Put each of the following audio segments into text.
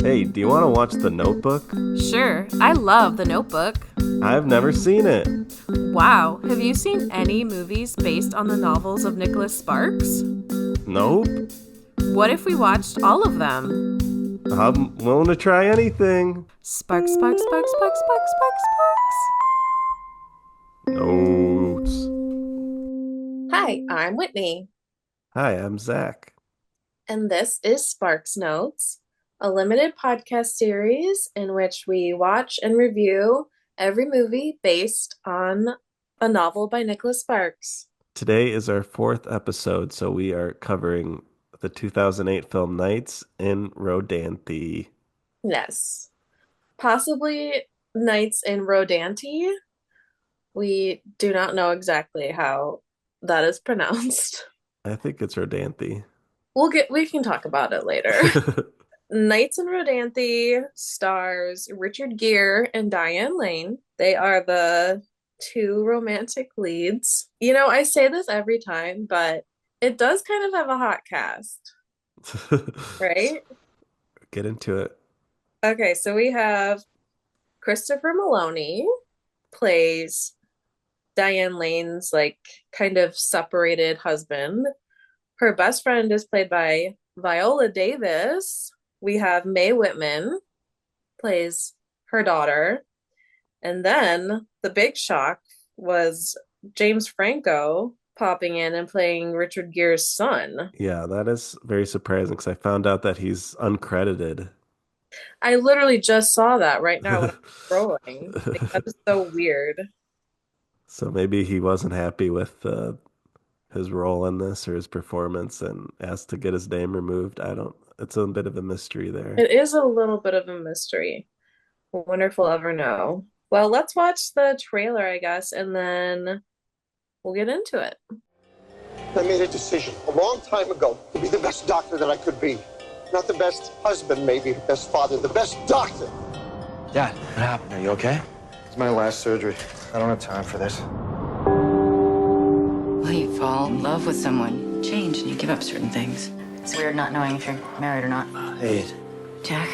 Hey, do you want to watch The Notebook? Sure, I love The Notebook. I've never seen it. Wow, have you seen any movies based on the novels of Nicholas Sparks? Nope. What if we watched all of them? I'm willing to try anything. Sparks, sparks, sparks, sparks, sparks, sparks, sparks. Notes. Hi, I'm Whitney, Hi, I'm Zach. and this is Sparks Notes, a limited podcast series in which we watch and review every movie based on a novel by Nicholas Sparks. Today is our fourth episode, so we are covering the 2008 film Nights in Rodanthe. Yes, possibly Nights in Rodanthe. We do not know exactly how that is pronounced. I think it's Rodanthe. We can talk about it later. Nights in Rodanthe stars Richard Gere and Diane Lane. They are the two romantic leads. You know, I say this every time, but it does kind of have a hot cast, right? Get into it. Okay, so we have Christopher Maloney plays Diane Lane's like kind of separated husband. Her best friend is played by Viola Davis. We have Mae Whitman plays her daughter. And then the big shock was James Franco popping in and playing Richard Gere's son. Yeah, that is very surprising because I found out that he's uncredited. I literally just saw that right now when I'm scrolling. Like, that is so weird. So maybe he wasn't happy with his role in this or his performance and asked to get his name removed. It's a bit of a mystery there. It is a little bit of a mystery. I wonder if we'll ever know. Well, let's watch the trailer, I guess, and then we'll get into it. I made a decision a long time ago to be the best doctor that I could be. Not the best husband, maybe, the best father, the best doctor. Dad, what happened? Are you okay? It's my last surgery. I don't have time for this. Well, you fall in love with someone, you change, and you give up certain things. It's weird not knowing if you're married or not. Hey, Jack,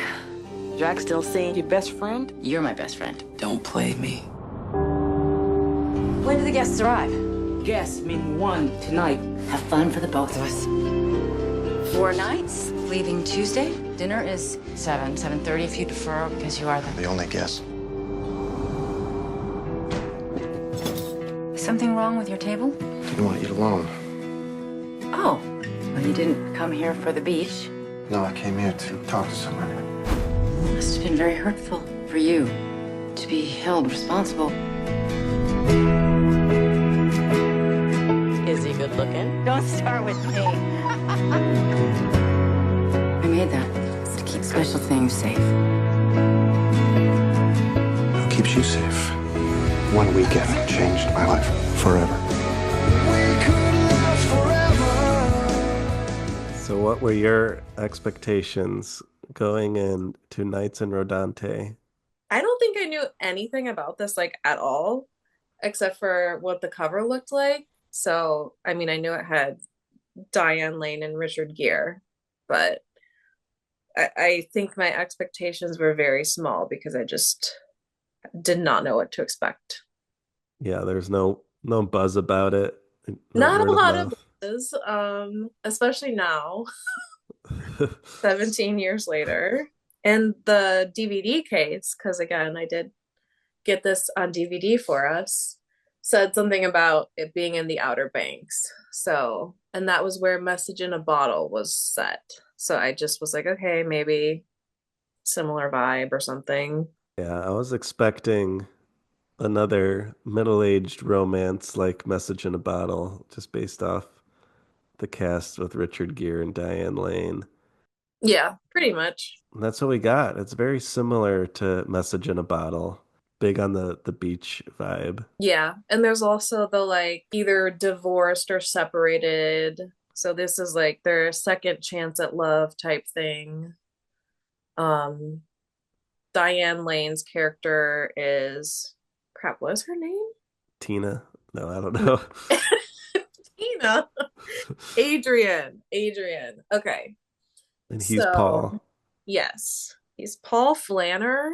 Jack still seeing your best friend? you're my best friend. don't play me. When do the guests arrive? Guess, meaning one, tonight. Have fun for the both of us. 4 nights, leaving Tuesday. Dinner is 7:30 if you prefer, because you are The only guess. Something wrong with your table? Didn't want to eat alone. Oh, well, you didn't come here for the beach. No, I came here to talk to someone. Must have been very hurtful for you to be held responsible. Is he good looking? Don't start with me. I made that to keep special things safe. Who keeps you safe? One weekend changed my life forever. So what were your expectations going into Nights in Rodanthe? I don't think I knew anything about this like at all, except for what the cover looked like. So, I mean, I knew it had Diane Lane and Richard Gere, but I think my expectations were very small because I just did not know what to expect. Yeah, there's no buzz about it. Not a word lot mouth. of buzz, especially now, 17 years later. And the DVD case, because again, I did get this on DVD for us, said something about it being in the Outer Banks. So, and that was where Message in a Bottle was set. So I just was like, okay, maybe similar vibe or something. Yeah, I was expecting another middle-aged romance like Message in a Bottle, just based off the cast with Richard Gere and Diane Lane. Yeah, pretty much. And that's what we got. It's very similar to Message in a Bottle. Big on the beach vibe. Yeah. And there's also the like either divorced or separated. So this is like their second chance at love type thing. Um, Diane Lane's character is crap, what is her name? Tina? No, I don't know. Tina. Adrian. Okay. And he's So, Paul. yes. He's Paul Flanner,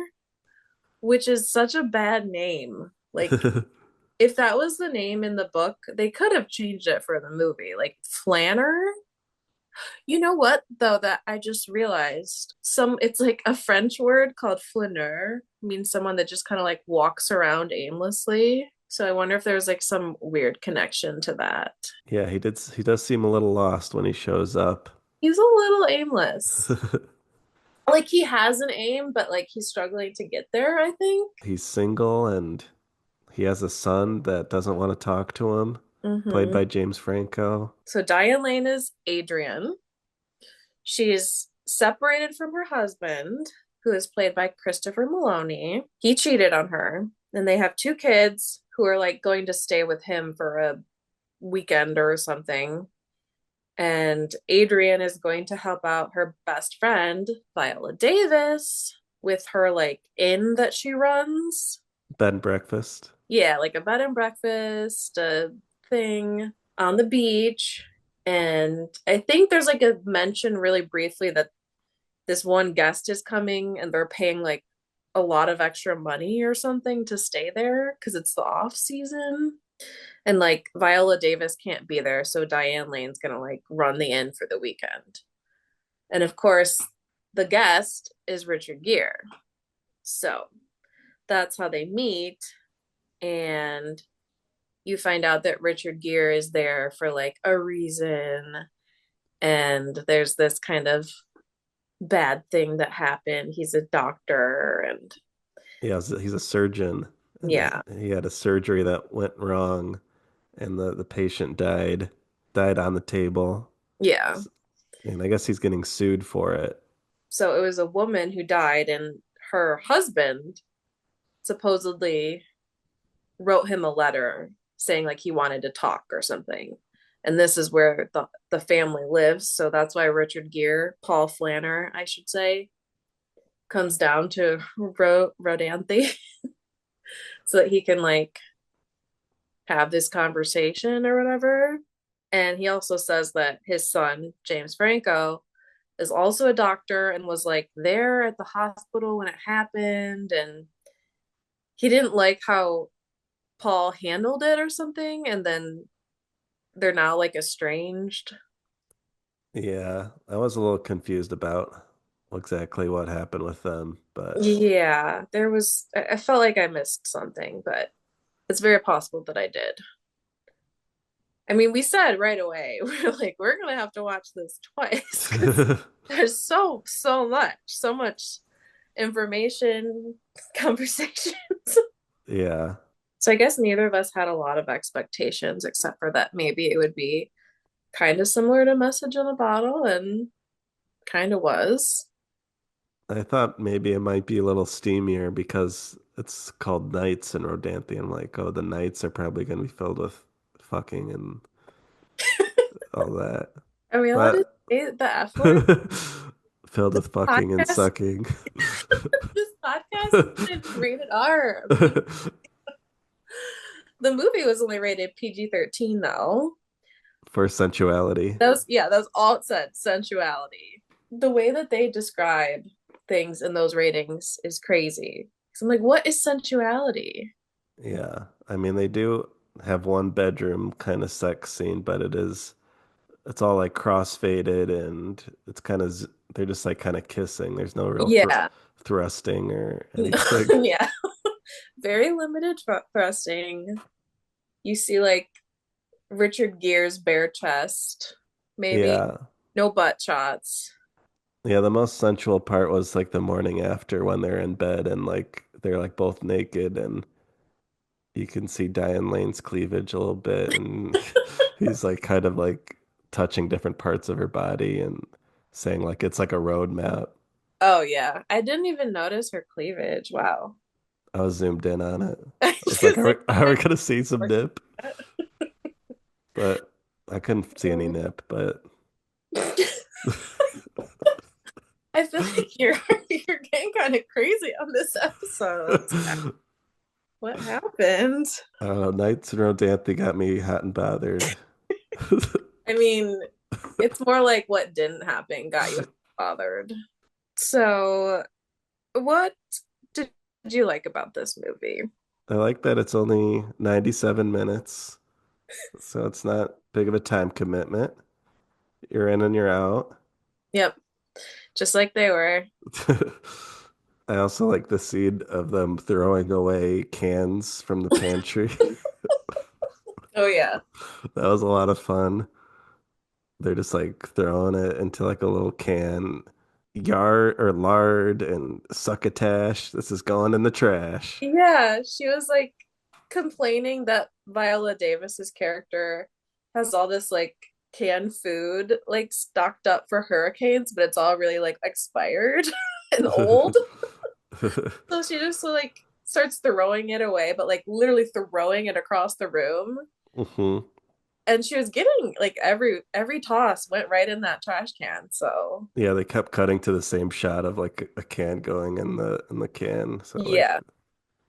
which is such a bad name. Like, if that was the name in the book, they could have changed it for the movie. Like, Flanner? You know what, though, that I just realized? It's like a French word called flaneur, means someone that just kind of like walks around aimlessly. So I wonder if there's like some weird connection to that. Yeah, he does seem a little lost when he shows up. He's a little aimless. Like he has an aim, but like he's struggling to get there, I think. He's single and he has a son that doesn't want to talk to him, played Hmm. by James Franco. So Diane Lane is Adrian. She's separated from her husband, who is played by Christopher Maloney. He cheated on her, and they have two kids who are like going to stay with him for a weekend or something. And Adrian is going to help out her best friend, Viola Davis, with her like inn that she runs. Bed and breakfast. Yeah, like a bed and breakfast, a thing on the beach. And I think there's like a mention really briefly that this one guest is coming and they're paying like a lot of extra money or something to stay there because it's the off season. And like Viola Davis can't be there, so Diane Lane's gonna like run the inn for the weekend. And of course, the guest is Richard Gere. So that's how they meet. And you find out that Richard Gere is there for like a reason. And there's this kind of bad thing that happened. He's a doctor and Yeah, he's a surgeon, and yeah, he had a surgery that went wrong, and the patient died on the table, yeah. and I guess he's getting sued for it. So it was a woman who died, and her husband supposedly wrote him a letter saying like he wanted to talk or something. And this is where the family lives. So that's why Richard Gere, Paul Flanner, I should say, comes down to Rodanthe so that he can like have this conversation or whatever. And he also says that his son, James Franco, is also a doctor and was like there at the hospital when it happened. And he didn't like how Paul handled it or something. And then they're now like estranged. Yeah, I was a little confused about exactly what happened with them, but Yeah, I felt like I missed something, but it's very possible that I did. I mean, we said right away, we're like, we're gonna have to watch this twice because there's so much information, conversations. yeah, So I guess neither of us had a lot of expectations, except for that maybe it would be kind of similar to Message in a Bottle, and kind of was. I thought maybe it might be a little steamier because it's called Nights in Rodanthe. I'm like, oh, the nights are probably going to be filled with fucking and all that. Are we allowed to But say the F word? filled This with fucking and podcast, sucking. this podcast is rated R. The movie was only rated PG-13 though. For sensuality. That was all it said, sensuality. The way that they describe things in those ratings is crazy. So I'm like, what is sensuality? Yeah. I mean, they do have one bedroom kind of sex scene, but it's all like cross-faded and it's kind of, they're just like kind of kissing. There's no real Yeah. thrusting or anything. Yeah. Very limited thrusting. You see like Richard Gere's bare chest, maybe. Yeah. No butt shots. Yeah, the most sensual part was like the morning after when they're in bed and like they're like both naked and you can see Diane Lane's cleavage a little bit and he's like kind of like touching different parts of her body and saying like it's like a road map. Oh yeah. I didn't even notice her cleavage. Wow. I was zoomed in on it. I I was like, was like, are we gonna see some nip? But I couldn't see any nip, but I feel like you're getting kind of crazy on this episode. What happened? I don't know, Nights in Rodanthe got me hot and bothered. I mean, it's more like what didn't happen got you bothered. So What did you like about this movie? I like that it's only 97 minutes, so it's not big of a time commitment. You're in and you're out. Yep, just like they were. I also like the scene of them throwing away cans from the pantry. Oh yeah. That was a lot of fun. They're just like throwing it into like a little can. Yard or lard and succotash. This is going in the trash. Yeah, she was like complaining that Viola Davis's character has all this like canned food like stocked up for hurricanes, but it's all really like expired and old. So she just like starts throwing it away, but like literally throwing it across the room. hmm And she was getting like every toss went right in that trash can. So Yeah, they kept cutting to the same shot of like a can going in the can. So like yeah.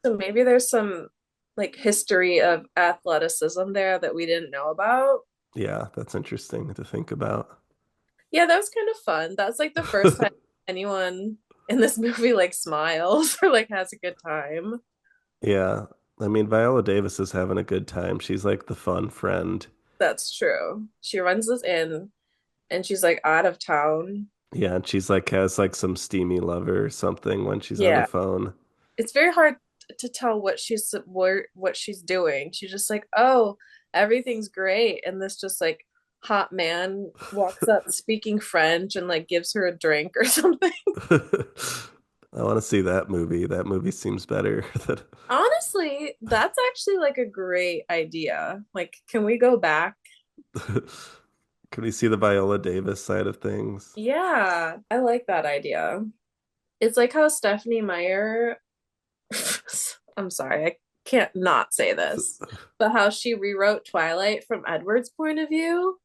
So maybe there's some like history of athleticism there that we didn't know about. yeah, that's interesting to think about. Yeah, that was kind of fun. That's like the first time anyone in this movie like smiles or like has a good time. Yeah. I mean, Viola Davis is having a good time. She's like the fun friend. That's true. She runs this inn and she's like out of town. Yeah, and she's like has like some steamy lover or something when she's on the Yeah. phone. It's very hard to tell what she's doing. She's just like, "Oh, everything's great." And this just like hot man walks up speaking French and like gives her a drink or something. I want to see that movie. That movie seems better. Honestly, that's actually like a great idea. Like, can we go back? Could we see the Viola Davis side of things? Yeah, I like that idea. It's like how Stephanie Meyer, I'm sorry, I can't not say this, but how she rewrote Twilight from Edward's point of view.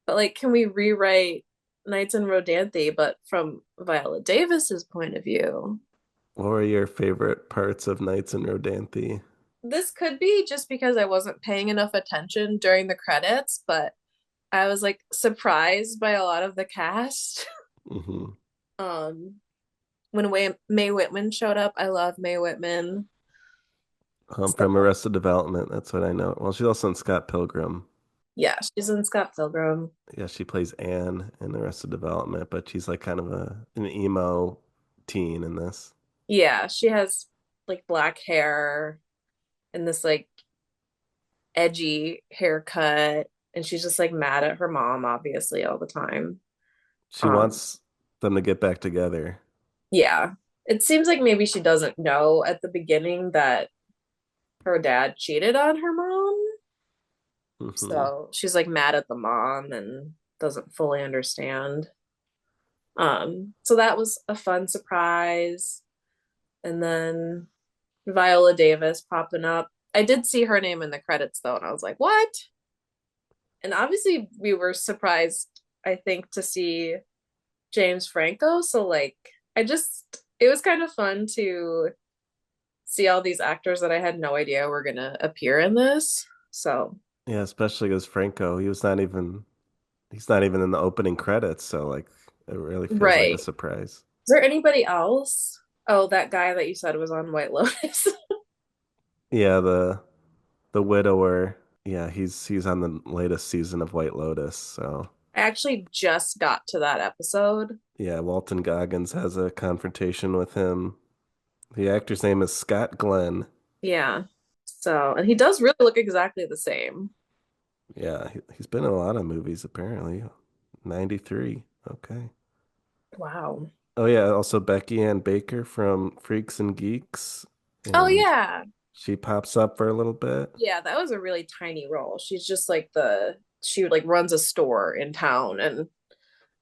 But like, can we rewrite Knights in Rodanthe, but from Viola Davis's point of view? What were your favorite parts of Nights in Rodanthe? This could be just because I wasn't paying enough attention during the credits, but I was like surprised by a lot of the cast. hmm Um, when Mae Whitman showed up, I love Mae Whitman. From So Arrested Development, that's what I know. Well, she's also in Scott Pilgrim. yeah, she's in Scott Pilgrim. Yeah, she plays Anne in Arrested Development, but she's like kind of an emo teen in this. Yeah, she has like black hair and this like edgy haircut, and she's just like mad at her mom, obviously, all the time. She Um, wants them to get back together. yeah, it seems like maybe she doesn't know at the beginning that her dad cheated on her mom. hmm So she's like mad at the mom and doesn't fully understand. So that was a fun surprise. And then Viola Davis popping up. I did see her name in the credits though, and I was like, what? And obviously we were surprised, I think, to see James Franco. So like it was kind of fun to see all these actors that I had no idea were gonna appear in this. So Yeah, especially because Franco, he's not even in the opening credits, so like it really feels like a right. surprise. Is there anybody else? Oh, that guy that you said was on White Lotus. Yeah, the widower. Yeah, he's on the latest season of White Lotus, so I actually just got to that episode. yeah, Walton Goggins has a confrontation with him. The actor's name is Scott Glenn. Yeah. So, and he does really look exactly the same. Yeah, he's been in a lot of movies apparently. 93. Okay. Wow. Oh yeah, also Becky Ann Baker from Freaks and Geeks, Oh and yeah. she pops up for a little bit. Yeah, that was a really tiny role. She's just like she like runs a store in town and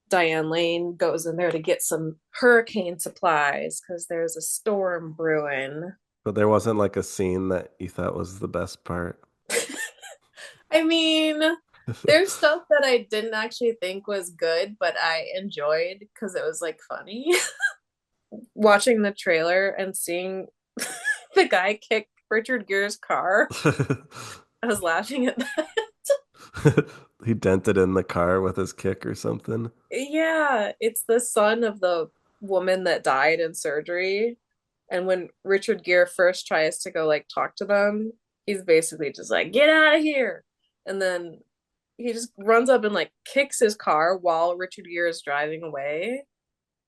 Diane Lane goes in there to get some hurricane supplies because there's a storm brewing. But there wasn't like a scene that you thought was the best part. I mean, there's stuff that I didn't actually think was good, but I enjoyed because it was like funny. Watching the trailer and seeing the guy kick Richard Gere's car, I was laughing at that. He dented in the car with his kick or something. Yeah, it's the son of the woman that died in surgery. And when Richard Gere first tries to go like talk to them, he's basically just like, get out of here. And then he just runs up and like kicks his car while Richard Gere is driving away.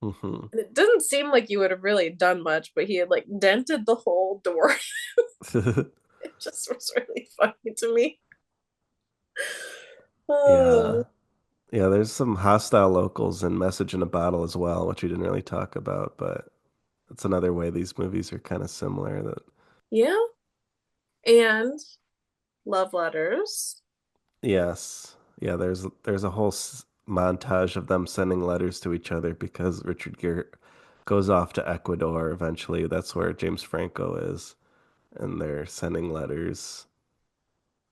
Hmm. And it doesn't seem like you would have really done much, but he had like dented the whole door. It just was really funny to me. Yeah. Oh, Yeah, there's some hostile locals in Message in a Bottle as well, which we didn't really talk about, but it's another way these movies are kind of similar that yeah. And love letters. yes. Yeah, there's a whole montage of them sending letters to each other because Richard Gere goes off to Ecuador eventually. That's where James Franco is, and they're sending letters,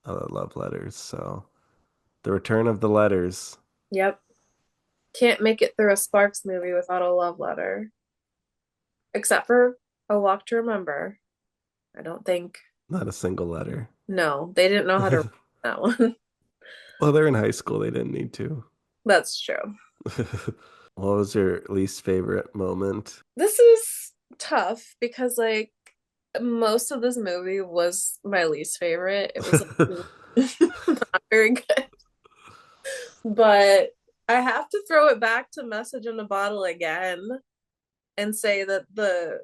love letters. So, the return of the letters, Yep. Can't make it through a Sparks movie without a love letter. Except for A Walk to Remember. I don't think. not a single letter. No, they didn't know how to write that one. Well, they're in high school, they didn't need to. That's true. What was your least favorite moment? This is tough because like most of this movie was my least favorite. It was like, not very good. But I have to throw it back to Message in a Bottle again and say that the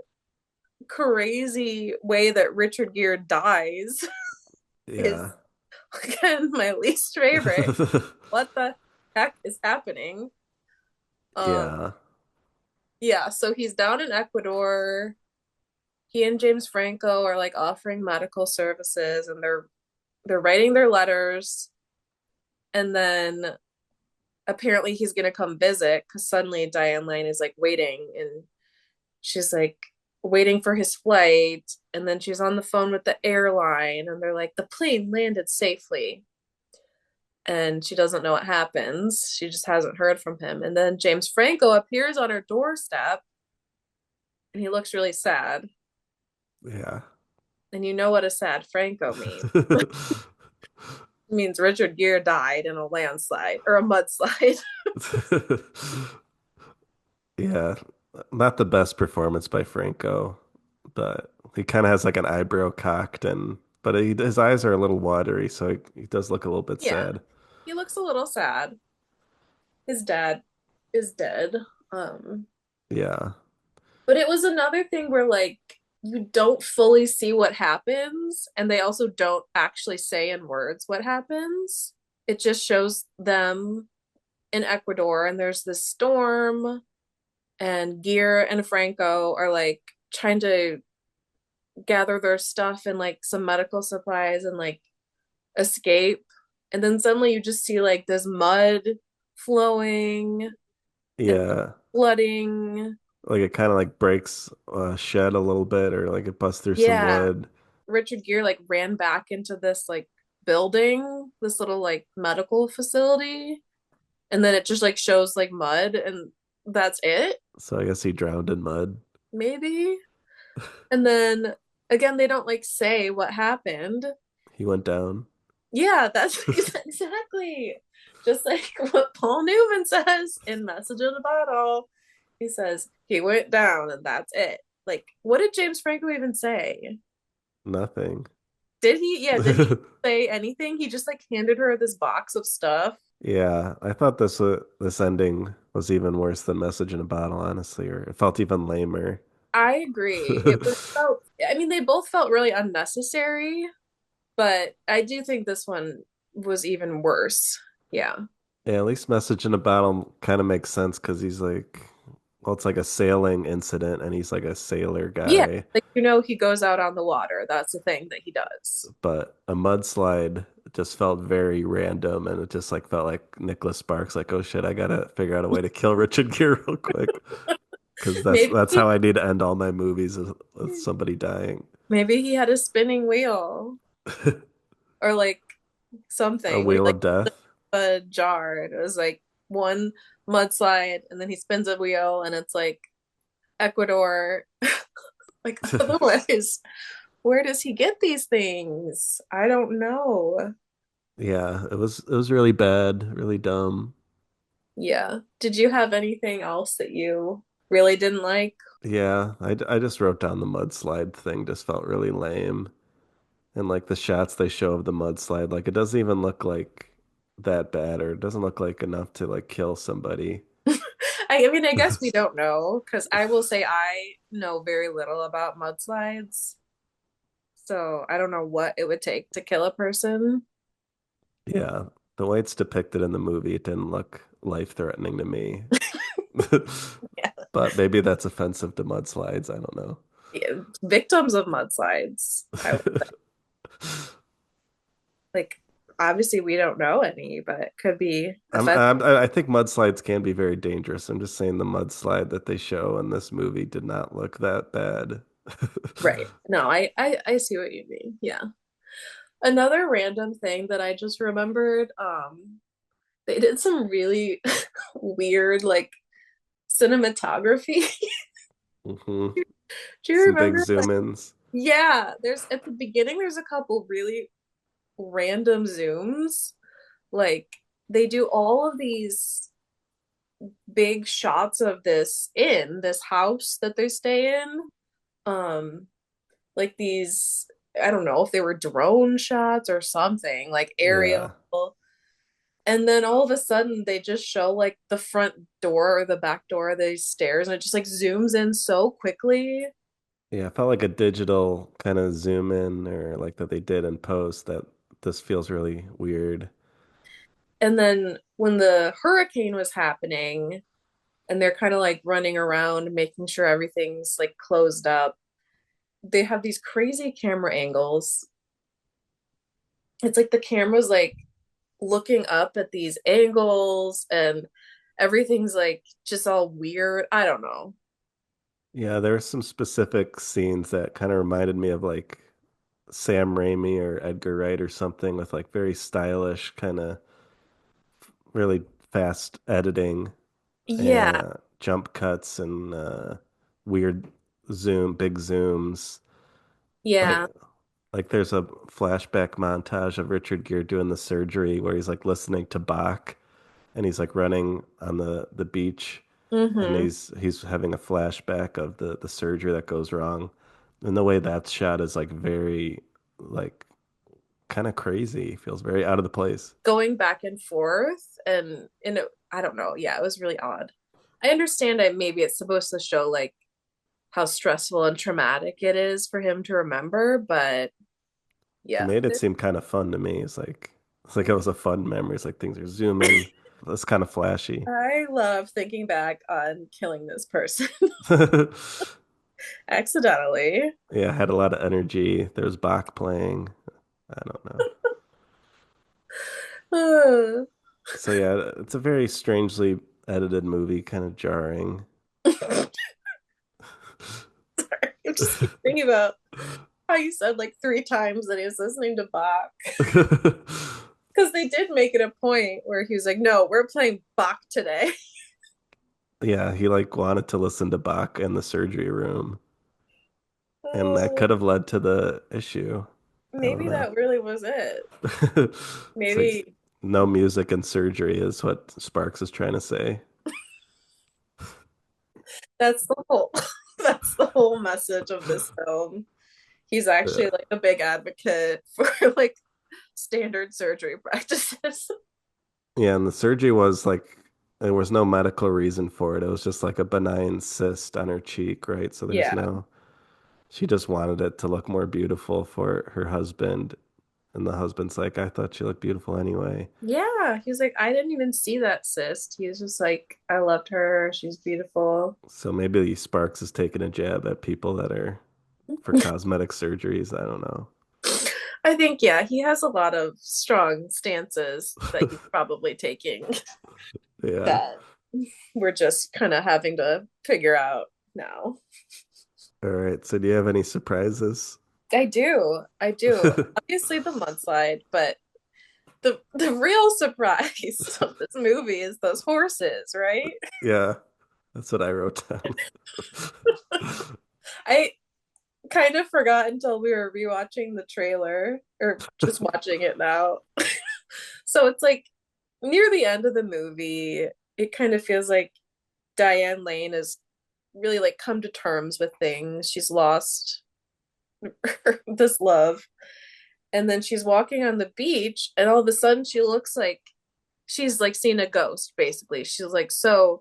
crazy way that Richard Gere dies is Yeah. again my least favorite. What the heck is happening? Um, Yeah. yeah, so he's down in Ecuador. He and James Franco are like offering medical services and they're writing their letters and then apparently he's gonna come visit because suddenly Diane Lane is like waiting and she's like waiting for his flight and then she's on the phone with the airline and they're like the plane landed safely and she doesn't know what happens. She just hasn't heard from him. And then James Franco appears on her doorstep and he looks really sad. Yeah. And you know what a sad Franco means. It means Richard Gere died in a landslide or a mudslide. Yeah. Not the best performance by Franco, but he kind of has like an eyebrow cocked and but his eyes are a little watery, so he does look a little bit Yeah, sad. he looks a little sad. His dad is dead. Um, Yeah. but it was another thing where like you don't fully see what happens, and they also don't actually say in words what happens. It just shows them in Ecuador, and there's this storm, and Gere and Franco are like trying to gather their stuff and like some medical supplies and like escape. And then suddenly you just see like this mud flowing and Yeah. flooding. Like it kind of like breaks a shed a little bit or like it busts through some Yeah. wood. Richard Gere like ran back into this like building, this little like medical facility, and then it just like shows like mud and that's it, So I guess he drowned in mud. maybe. And then again, they don't like say what happened. He went down. Yeah, that's exactly just like what Paul Newman says in Message in a Bottle. He says he went down and that's it. Like, what did James Franco even say? Nothing. Did he? Yeah, did he say anything? He just like handed her this box of stuff. Yeah, I thought this ending was even worse than Message in a Bottle, honestly, or it felt even lamer. I agree. It was felt, I mean, they both felt really unnecessary, but I do think this one was even worse. Yeah. Yeah, at least Message in a Bottle kind of makes sense because he's like, well, it's like a sailing incident and he's like a sailor Yeah. guy. Like, you know, he goes out on the water. That's the thing that he does. But a mudslide just felt very random and it just like felt like Nicholas Sparks, like, oh shit, I gotta figure out a way to kill Richard Gere real quick. Because Maybe that's how I need to end all my movies is with somebody dying. maybe he had a spinning wheel or like A something. We wheel like of death. a jar. And it was like one mudslide and then he spins a wheel and it's like Ecuador. Like otherwise, where does he get these things? I don't know. Yeah, it was really bad, really dumb. Yeah. Did you have anything else that you really didn't like. Yeah, I just wrote down the mudslide thing just felt really lame. And like the shots they show of the mudslide, like it doesn't even look like that bad or it doesn't look like enough to like kill somebody. I mean, I guess we don't know because I will say I know very little about mudslides. So I don't know what it would take to kill a person. Yeah, the way it's depicted in the movie, it didn't look life-threatening to me. Yeah. But maybe that's offensive to mudslides. I don't know. Yeah, victims of mudslides. I would like obviously we don't know any, but it could be offensive. I think mudslides can be very dangerous. I'm just saying the mudslide that they show in this movie did not look that bad. Right. No, I see what you mean. Yeah. Another random thing that I just remembered, they did some really weird like cinematography. hmm Do you Some big remember like zoom ins. yeah, there's at the beginning there's a couple really random zooms. Like they do all of these big shots of this house that they stay in. Um like these I don't know if they were drone shots or something, like aerial. Yeah. And then all of a sudden they just show like the front door or the back door of these stairs and it just like zooms in so quickly. Yeah, it felt like a digital kind of zoom in or like that they did in post that this feels really weird. And then when the hurricane was happening and they're kind of like running around making sure everything's like closed up, they have these crazy camera angles. It's like the camera's like looking up at these angles and everything's like just all weird. I don't know. Yeah, there were some specific scenes that kind of reminded me of like Sam Raimi or Edgar Wright or something with like very stylish, kind of really fast editing Yeah. and jump cuts and weird big zooms. Like Yeah. like there's a flashback montage of Richard Gere doing the surgery where he's like listening to Bach and he's like running on the beach and Mm-hmm. he's having a flashback of the surgery that goes wrong. And the way that's shot is like very like kind of crazy. Feels very out of the place. Going back and forth and I don't know. Yeah, it was really odd. I understand that maybe it's supposed to show like how stressful and traumatic it is for him to remember, but It yeah. made it seem kind of fun to me. It's like it was a fun memory. It's like things are zooming. It's kind of flashy. I love thinking back on killing this person accidentally. Yeah, had a lot of energy. There was Bach playing. I don't know. So yeah, it's a very strangely edited movie, kind of jarring. I'm just keep thinking about how you said like three times that he was listening to Bach. Because they did make it a point where he was like, no, we're playing Bach today. Yeah, he like wanted to listen to Bach in the surgery room, and that Oh, could have led to the issue. I don't maybe know. that really was it. It's like Maybe no music in surgery is what Sparks is trying to say. that's the whole that's the whole message of this film. He's actually Yeah. like a big advocate for like standard surgery practices. Yeah, and the surgery was like there was no medical reason for it. It was just like a benign cyst on her cheek, right? So there's Yeah. no she just wanted it to look more beautiful for her husband. And the husband's like, I thought she looked beautiful anyway. Yeah. He's like, I didn't even see that cyst. He was just like, I loved her. She's beautiful. So maybe Sparks is taking a jab at people that are for cosmetic surgeries. I don't know. I think, yeah, he has a lot of strong stances that he's probably taking Yeah. that we're just kind of having to figure out now. All right. So do you have any surprises? I do. I do. Obviously the mudslide, but the real surprise of this movie is those horses, right? Yeah, that's what I wrote down. I kind of forgot until we were rewatching the trailer or just watching it now. So it's like near the end of the movie, it kind of feels like Diane Lane is really like come to terms with things. She's lost this love. And then she's walking on the beach, and all of a sudden she looks like she's like seen a ghost, basically. She's like so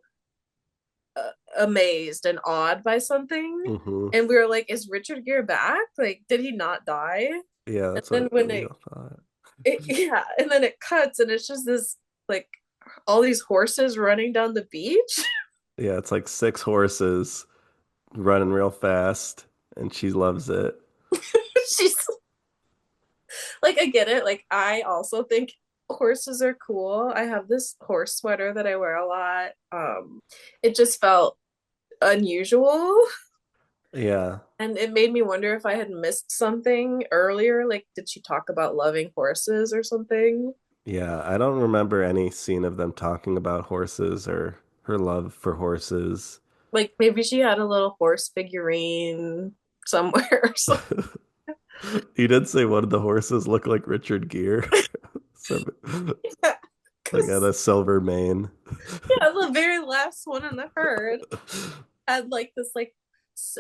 amazed and awed by something. Hmm. And we were like, is Richard Gere back? Like, did he not die? Yeah, And that's then what when we all thought. yeah, and then it cuts and it's just this like all these horses running down the beach. Yeah, it's like six horses running real fast, and she loves it. She's like, I get it. Like, I also think horses are cool. I have this horse sweater that I wear a lot. It just felt unusual. Yeah, And it made me wonder if I had missed something earlier. Like, did she talk about loving horses or something? yeah. I don't remember any scene of them talking about horses or her love for horses. Like, maybe she had a little horse figurine somewhere or something. You did say one of the horses looked like Richard Gere. So, Yeah, like had because a silver mane. yeah, the very last one in the herd had like this like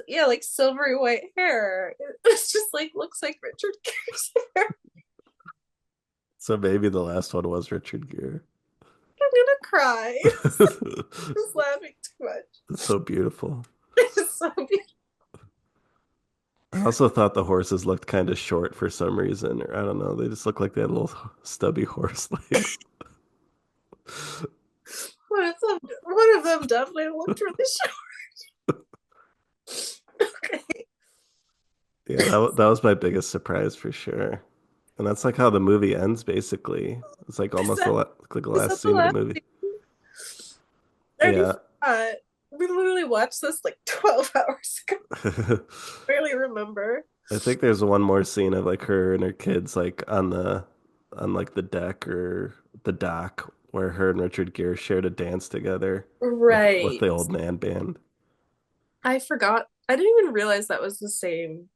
yeah, like silvery white hair. It's just like looks like Richard Gere's hair. So maybe the last one was Richard Gere. I'm gonna cry. It's Just laughing too much. so beautiful. It's so beautiful. I also thought the horses looked kind of short for some reason, or I don't know. They just looked like they had little stubby horse legs. One of them definitely looked really short. Okay. Yeah, that was my biggest surprise for sure. And that's like how the movie ends, basically. It's like Is almost that like the is last that the scene of the last movie. scene? I already Yeah. forgot. We literally watched this like 12 hours ago. I I really remember. think there's one more scene of like her and her kids like on like the deck or the dock where her and Richard Gere shared a dance together with Right. the old man band. I forgot. I didn't even realize that was the same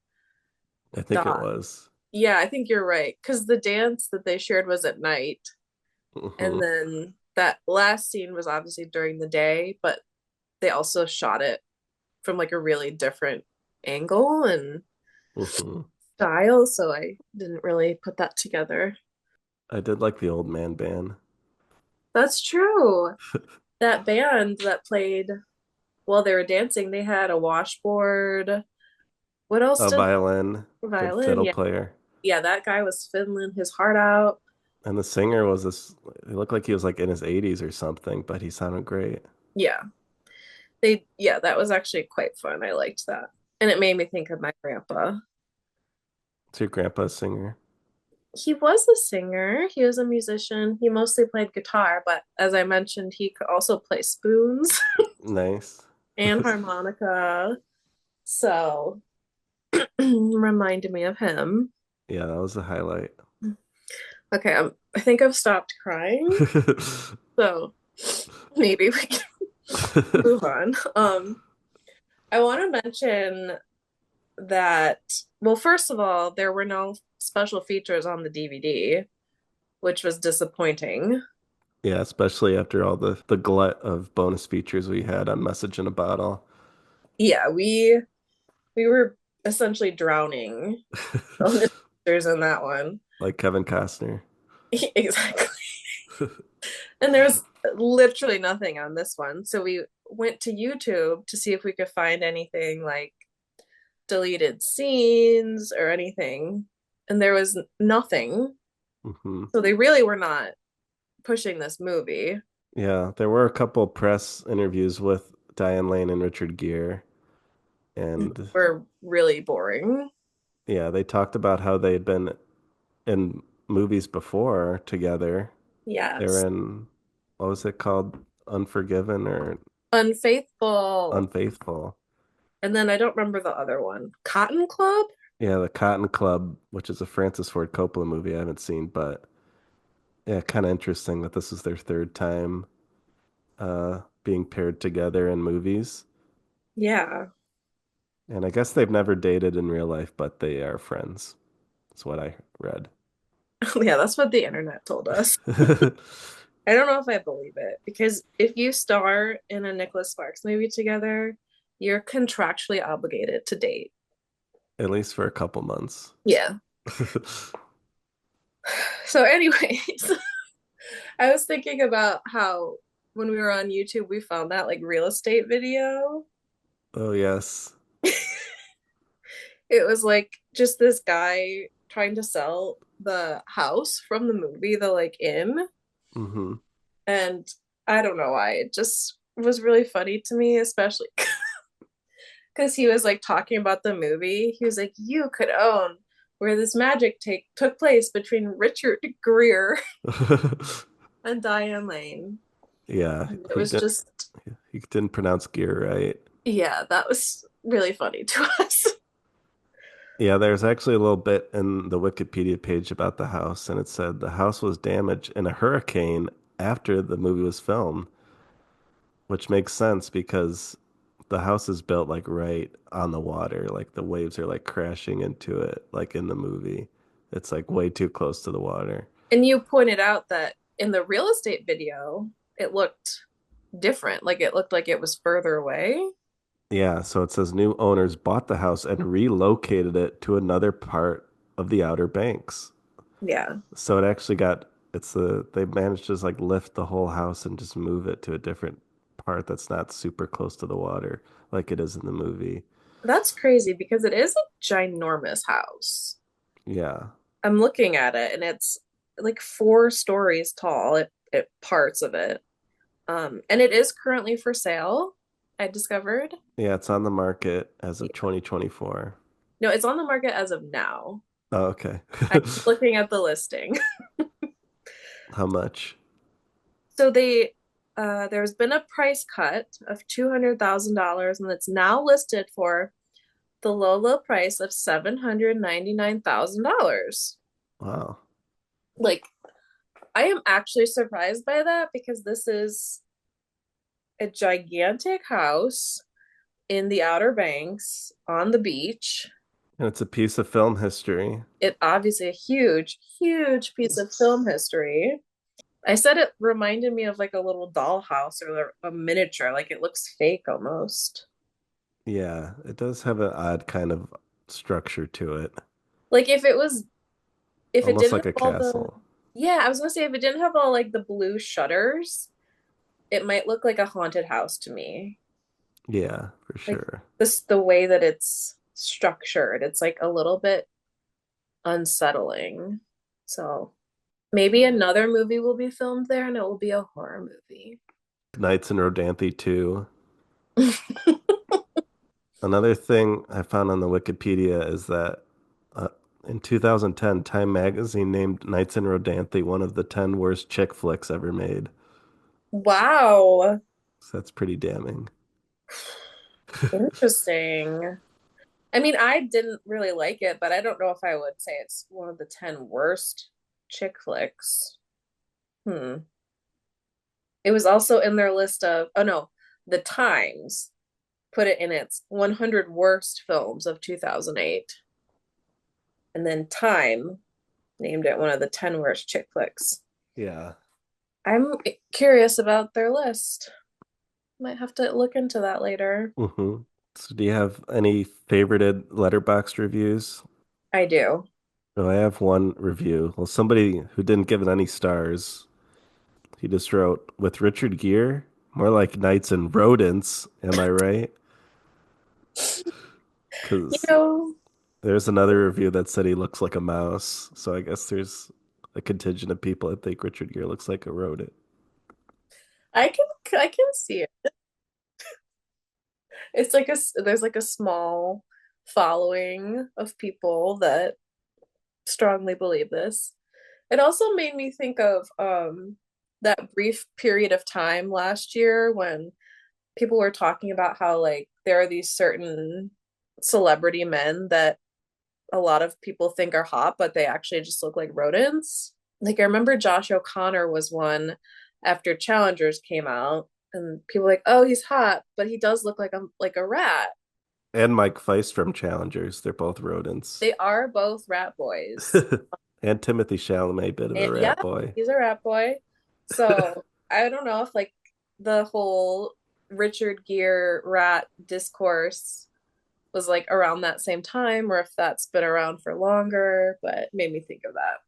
I think it dot. was. Yeah, I think you're right. Because the dance that they shared was at night. And Hmm. then that last scene was obviously during the day, but they also shot it from like a really different angle and Hmm. style. So I didn't really put that together. I did like the old man band. That's true. That band that played while they were dancing, they had a washboard. What else A did violin, good violin? fiddle Yeah. player. Yeah, that guy was fiddling his heart out. And the singer was this, he looked like he was like in his 80s or something, but he sounded great. Yeah. Yeah, that was actually quite fun. I liked that. And it made me think of my grandpa. It's your grandpa's singer. He was a singer, he was a musician. He mostly played guitar, but as I mentioned, he could also play spoons Nice. and harmonica. So reminded me of him. Yeah, that was a highlight. Okay, I think I've stopped crying. So maybe we can move on. I want to mention that, well, first of all, there were no special features on the DVD, which was disappointing. Yeah, especially after all the glut of bonus features we had on Message in a Bottle. Yeah, we were essentially drowning on the features in that one. Like Kevin Costner. Exactly. And there was literally nothing on this one. So we went to YouTube to see if we could find anything like deleted scenes or anything. And there was nothing. Hmm. So they really were not pushing this movie. Yeah, there were a couple press interviews with Diane Lane and Richard Gere, and Were really boring. yeah, they talked about how they had been in movies before together. They were Yes. in, what was it called? Unforgiven or Unfaithful. Unfaithful. And then I don't remember the other one. Cotton Club? Yeah, The Cotton Club, which is a Francis Ford Coppola movie I haven't seen, but yeah, kind of interesting that this is their third time being paired together in movies. Yeah. And I guess they've never dated in real life, but they are friends. That's what I read. Yeah, that's what the internet told us. I don't know if I believe it because if you star in a Nicholas Sparks movie together, you're contractually obligated to date. At least for a couple months. Yeah. So, anyways, I was thinking about how when we were on YouTube, we found that like real estate video. Oh, yes. It was like just this guy trying to sell the house from the movie, the like inn. Mm-hmm. And I don't know why. It just was really funny to me, especially because he was like talking about the movie. He was like, you could own where this magic took place between Richard Gere and Diane Lane. Yeah, And it was just, he didn't pronounce gear right. yeah, that was really funny to us. Yeah, there's actually a little bit in the Wikipedia page about the house, and it said the house was damaged in a hurricane after the movie was filmed, which makes sense because the house is built like right on the water, like the waves are like crashing into it, like in the movie. It's like way too close to the water. And you pointed out that in the real estate video, it looked different. Like it looked like it was further away. Yeah, so it says new owners bought the house and relocated it to another part of the Outer Banks. Yeah. So it actually got they managed to just like lift the whole house and just move it to a different part that's not super close to the water like it is in the movie. That's crazy because it is a ginormous house. Yeah. I'm looking at it and it's like 4 stories tall, it parts of it. And it is currently for sale, I discovered. Yeah, it's on the market as of Yeah. 2024. No, it's on the market as of now. Oh, okay. I'm looking at the listing. How much? So there's been a price cut of $200,000 and it's now listed for the low price of $799,000. Wow. Like, I am actually surprised by that because this is a gigantic house in the Outer Banks on the beach. And it's a piece of film history. It obviously a huge, huge piece of film history. I said it reminded me of like a little dollhouse or a miniature, like it looks fake almost. Yeah, it does have an odd kind of structure to it. Like if it Almost didn't like have a all the castle. yeah, I was gonna say if it didn't have all like the blue shutters, it might look like a haunted house to me. Yeah, for Like sure. the way that it's structured, it's like a little bit unsettling. So maybe another movie will be filmed there and it will be a horror movie. Nights in Rodanthe 2. Another thing I found on the Wikipedia is that uh, in 2010, Time magazine named Nights in Rodanthe one of the 10 worst chick flicks ever made. Wow. So that's pretty damning. Interesting. I mean, I didn't really like it, but I don't know if I would say it's one of the 10 worst chick flicks. Hmm. It was also in their list of, oh no, the Times put it in its 100 worst films of 2008. And then Time named it one of the 10 worst chick flicks. Yeah. I'm curious about their list. Might have to look into that later. hmm So do you have any favorited letterboxd reviews? I do. Oh, I have one review. Well, somebody who didn't give it any stars. He just wrote, with Richard Gere, more like knights and rodents. Am I right? You Because know, there's another review that said he looks like a mouse. So I guess there's a contingent of people that think Richard Gere looks like a rodent. I can see it. It's like there's like a small following of people that strongly believe this. It also made me think of that brief period of time last year when people were talking about how like there are these certain celebrity men that a lot of people think are hot, but they actually just look like rodents. Like I remember Josh O'Connor was one after Challengers came out, and people were like, "Oh, he's hot, but he does look like a rat." And Mike Feist from Challengers. They're both rodents. They are both rat boys. And Timothy Chalamet, bit of a And yeah, rat boy. he's a rat boy. So I don't know if like the whole Richard Gere rat discourse was like around that same time, or if that's been around for longer, but it made me think of that.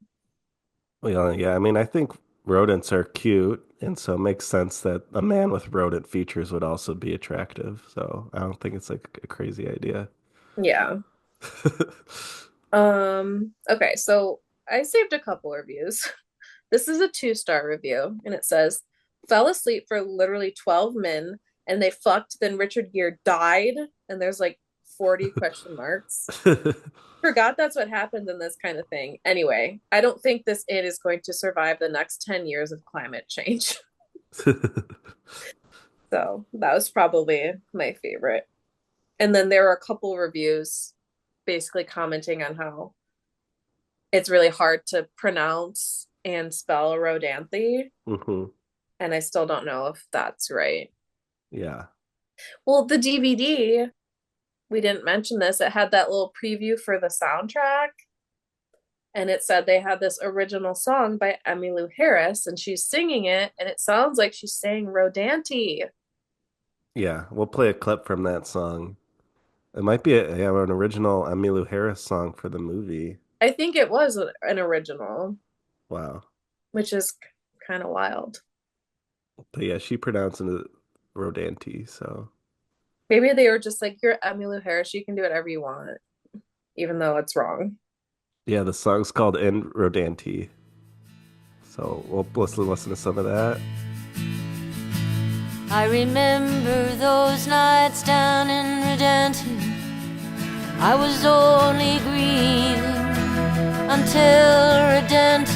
Well, yeah, I mean, I think rodents are cute, and so it makes sense that a man with rodent features would also be attractive. So I don't think it's like a crazy idea. Yeah. Okay, so I saved a couple reviews. This is a 2-star review, and it says, fell asleep for literally 12 men and they fucked, then Richard Gere died, and there's like 40 question marks. Forgot that's what happens in this kind of thing. Anyway, I don't think this inn is going to survive the next 10 years of climate change. So that was probably my favorite. And then there were a couple reviews basically commenting on how it's really hard to pronounce and spell Rodanthe. hmm And I still don't know if that's right. Yeah. Well, the DVD, we didn't mention this, it had that little preview for the soundtrack. And it said they had this original song by Emmylou Harris, and she's singing it, and it sounds like she's saying Rodanthe. Yeah, we'll play a clip from that song. It might be an original Emmylou Harris song for the movie. I think it was an original, Wow. which is kind of wild. But yeah, she pronounced it Rodanthe, so Maybe they were just like, you're Emmylou Harris, you can do whatever you want, even though it's wrong. yeah, the song's called In Rodanthe. So we'll listen to some of that. I remember those nights down in Rodanthe. I was only grieving until Rodanthe.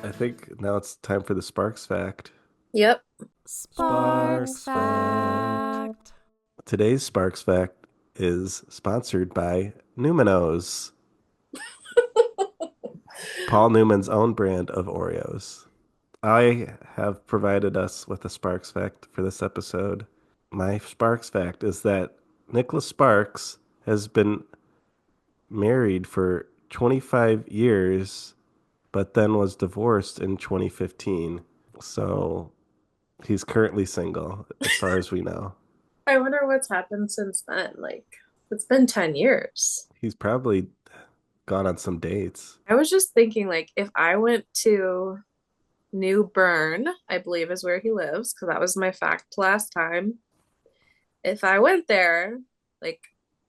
I think now it's time for the Sparks fact. Yep. Sparks fact. Today's Sparks fact is sponsored by Numinos. Paul Newman's own brand of Oreos. I have provided us with a Sparks fact for this episode. My Sparks fact is that Nicholas Sparks has been married for 25 years, but then was divorced in 2015. So he's currently single, as far as we know. I wonder what's happened since then. Like, it's been 10 years. He's probably gone on some dates. I was just thinking, like, if I went to New Bern, I believe is where he lives, because that was my fact last time. If I went there, like,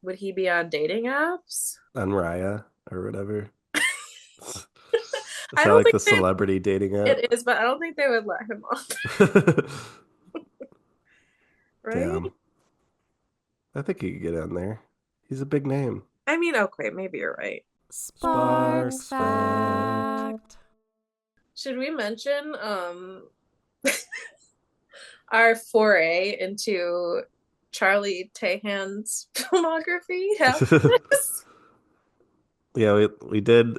would he be on dating apps? On Raya or whatever. Is I that don't like think the celebrity dating app? it is, but I don't think they would let him on. Right? Damn. I think he could get on there. He's a big name. I mean, okay, maybe you're right. Sparks fact. Should we mention our foray into Charlie Tahan's filmography? Yeah, we did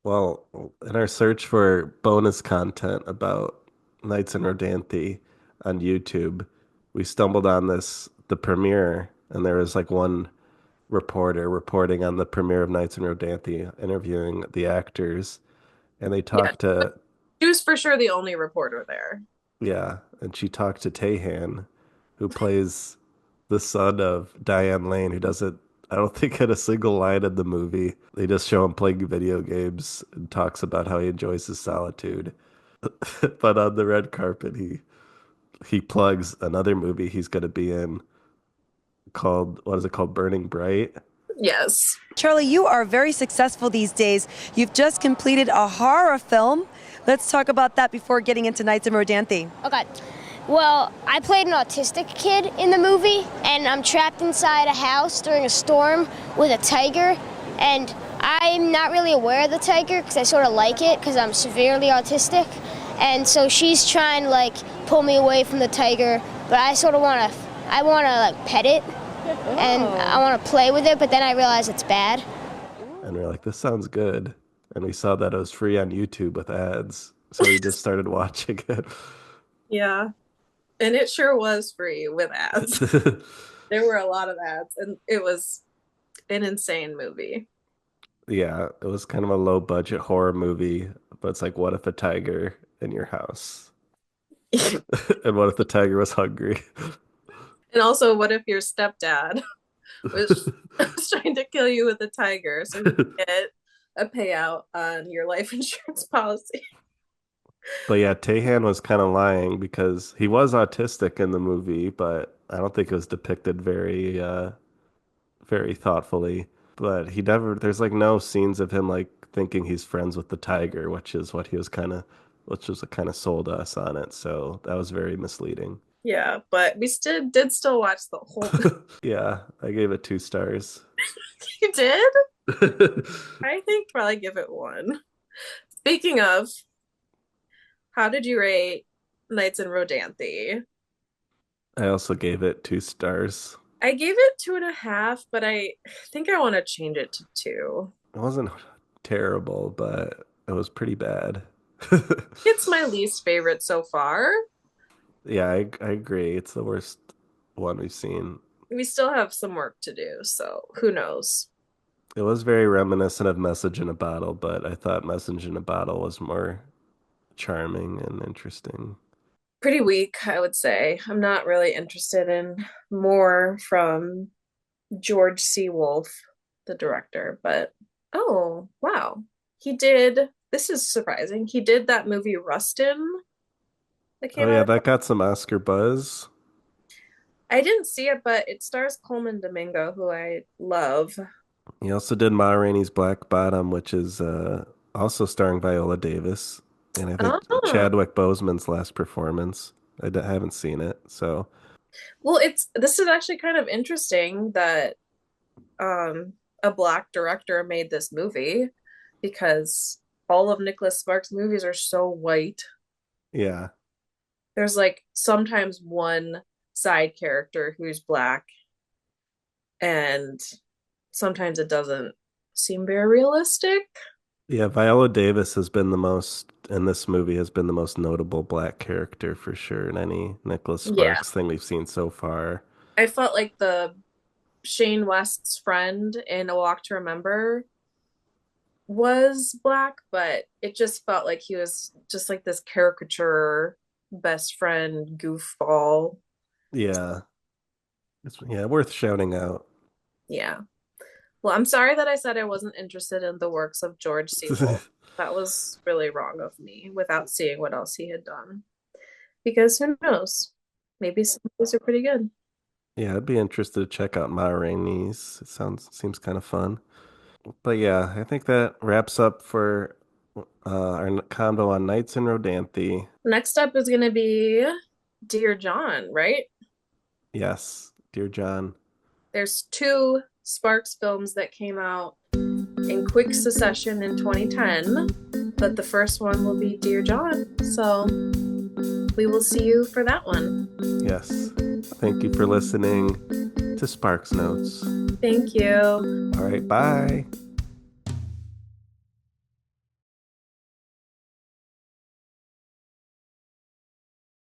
well in our search for bonus content about Nights in Rodanthe on YouTube. We stumbled on the premiere, and there was like one reporter reporting on the premiere of Nights in Rodanthe, interviewing the actors, and they Yeah, talked to she was for sure the only reporter there. yeah, and she talked to Tahan, who plays the son of Diane Lane, who doesn't, I don't think, had a single line in the movie. They just show him playing video games and talks about how he enjoys his solitude. But on the red carpet, he plugs another movie he's going to be in called, what is it called? Burning Bright. Yes. Charlie, you are very successful these days. You've just completed a horror film. Let's talk about that before getting into Nights in Rodanthe. Okay. Well, I played an autistic kid in the movie, and I'm trapped inside a house during a storm with a tiger, and I'm not really aware of the tiger because I sort of like it because I'm severely autistic, and so she's trying to like pull me away from the tiger, but I sort of want to like pet it, and I want to play with it, but then I realize it's bad. And we're like, this sounds good. And we saw that it was free on YouTube with ads. So we just started watching it. Yeah. And it sure was free with ads. There were a lot of ads, and it was an insane movie. Yeah, it was kind of a low budget horror movie, but it's like, what if a tiger in your house? And what if the tiger was hungry? And also, what if your stepdad was trying to kill you with a tiger so he could get a payout on your life insurance policy? But yeah, Tahan was kind of lying because he was autistic in the movie, but I don't think it was depicted very thoughtfully. But he never, there's like no scenes of him like thinking he's friends with the tiger, which was kind of sold us on it. So that was very misleading. Yeah, but we still watch the whole. Yeah, I gave it 2 stars. You did? I think probably give it 1. Speaking of, how did you rate Nights in Rodanthe? I also gave it 2 stars. I gave it 2.5, but I think I want to change it to 2. It wasn't terrible, but it was pretty bad. It's my least favorite so far. Yeah, I agree. It's the worst one we've seen. We still have some work to do, so who knows? It was very reminiscent of Message in a Bottle, but I thought Message in a Bottle was more charming and interesting. Pretty weak, I would say. I'm not really interested in more from George C. Wolfe, the director, but oh, wow. This is surprising. He did that movie Rustin that Oh came yeah, out. that got some Oscar buzz. I didn't see it, but it stars Coleman Domingo, who I love. He also did Ma Rainey's Black Bottom, which is also starring Viola Davis, and I think Oh, Chadwick Boseman's last performance. Haven't seen it, so well, this is actually kind of interesting that a black director made this movie because all of Nicholas Sparks' movies are so white. yeah. There's like sometimes one side character who's black, and sometimes it doesn't seem very realistic. Yeah, Viola Davis has been the most in this movie has been the most notable black character for sure in any Nicholas Yeah. Sparks thing we've seen so far. I felt like the Shane West's friend in A Walk to Remember was black, but it just felt like he was just like this caricature best friend goofball. Yeah. Yeah, worth shouting out. Yeah. Well, I'm sorry that I said I wasn't interested in the works of George C. Wolfe. That was really wrong of me without seeing what else he had done. Because who knows? Maybe some of these are pretty good. Yeah, I'd be interested to check out Ma Rainey's. Seems kind of fun. But yeah, I think that wraps up for our convo on Nights in Rodanthe. Next up is going to be Dear John, right? Yes, Dear John. There's 2 Sparks films that came out in quick succession in 2010, but the first one will be Dear John. So we will see you for that one. Yes. Thank you for listening to Sparks Notes. Thank you. All right, bye.